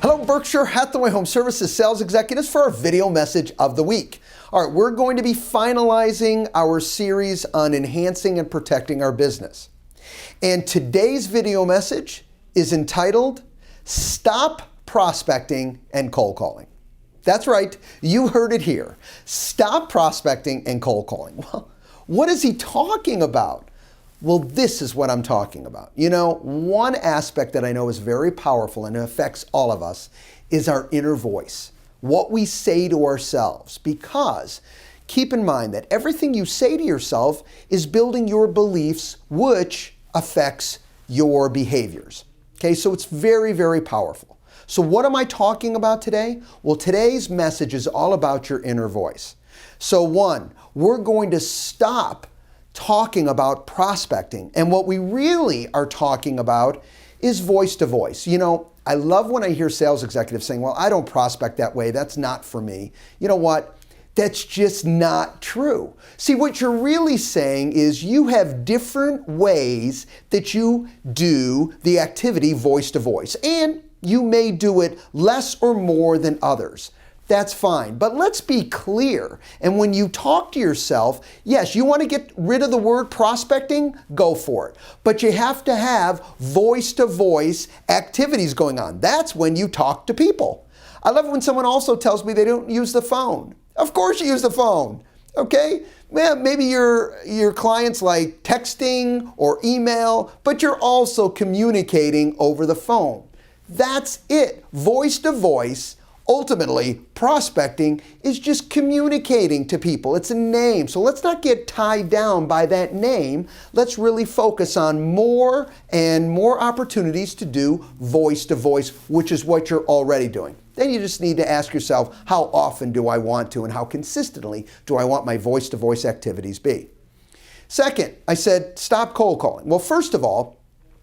Hello, Berkshire Hathaway Home Services sales executives for our video message of the week. All right, we're going to be finalizing our series on enhancing and protecting our business. And today's video message is entitled, Stop Prospecting and Cold Calling. That's right, you heard it here. Stop prospecting and cold calling. Well, what is he talking about? Well, this is what I'm talking about. You know, one aspect that I know is very powerful and affects all of us is our inner voice, what we say to ourselves. Because keep in mind that everything you say to yourself is building your beliefs, which affects your behaviors. Okay, so it's very, very powerful. So what am I talking about today? Well, today's message is all about your inner voice. So one, we're going to stop talking about prospecting. And what we really are talking about is voice to voice. You know, I love when I hear sales executives saying, well, I don't prospect that way. That's not for me. You know what? That's just not true. See, what you're really saying is you have different ways that you do the activity voice to voice. And you may do it less or more than others. That's fine. But let's be clear. And when you talk to yourself, yes, you want to get rid of the word prospecting, go for it. But you have to have voice-to-voice activities going on. That's when you talk to people. I love it when someone also tells me they don't use the phone. Of course you use the phone, okay? Well, maybe your clients like texting or email, but you're also communicating over the phone. That's it. Voice-to-voice. Ultimately, prospecting is just communicating to people. It's a name. So let's not get tied down by that name. Let's really focus on more and more opportunities to do voice to voice, which is what you're already doing. Then you just need to ask yourself, how often do I want to and how consistently do I want my voice to voice activities be? Second, I said stop cold calling. Well, first of all,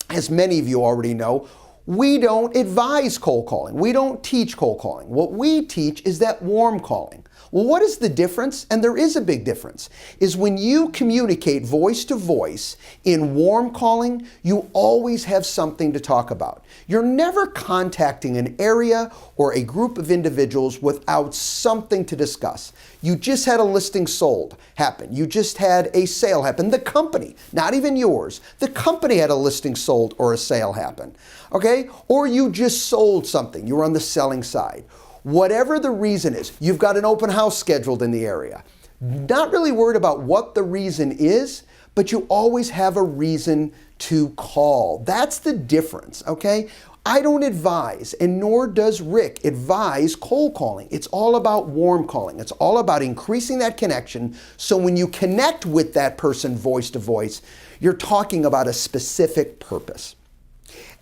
as many of you already know, we don't advise cold calling. We don't teach cold calling. What we teach is that warm calling. Well, what is the difference? And there is a big difference, is when you communicate voice to voice in warm calling, you always have something to talk about. You're never contacting an area or a group of individuals without something to discuss. You just had a listing sold happen. You just had a sale happen. The company, not even yours, the company had a listing sold or a sale happen. Okay? Or you just sold something. You were on the selling side. Whatever the reason is, you've got an open house scheduled in the area. Not really worried about what the reason is, but you always have a reason to call. That's the difference, okay? I don't advise, and nor does Rick advise cold calling. It's all about warm calling. It's all about increasing that connection, so when you connect with that person voice to voice, you're talking about a specific purpose.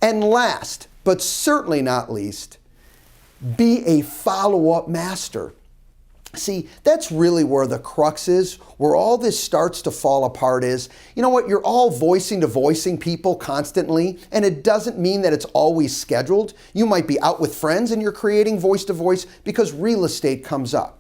And last, but certainly not least, be a follow-up master. See, that's really where the crux is, where all this starts to fall apart is, you know what, you're all voicing to voicing people constantly, and it doesn't mean that it's always scheduled. You might be out with friends and you're creating voice to voice because real estate comes up.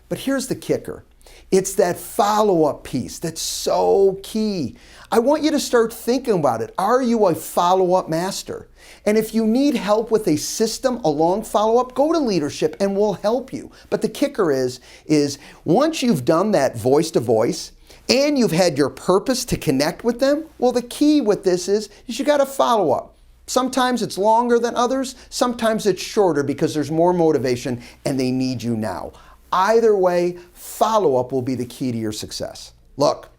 But here's the kicker. It's that follow-up piece that's so key. I want you to start thinking about it. Are you a follow-up master? And if you need help with a system along follow-up, go to leadership and we'll help you. But the kicker is once you've done that voice to voice and you've had your purpose to connect with them, well, the key with this is you got to follow up. Sometimes it's longer than others. Sometimes it's shorter because there's more motivation and they need you now. Either way, follow-up will be the key to your success. Look,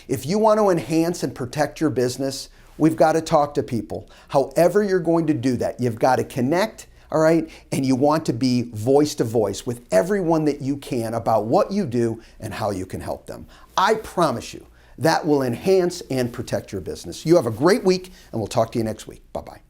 if you want to enhance and protect your business, we've got to talk to people. However you're going to do that, you've got to connect, all right? And you want to be voice to voice with everyone that you can about what you do and how you can help them. I promise you that will enhance and protect your business. You have a great week, and we'll talk to you next week. Bye-bye.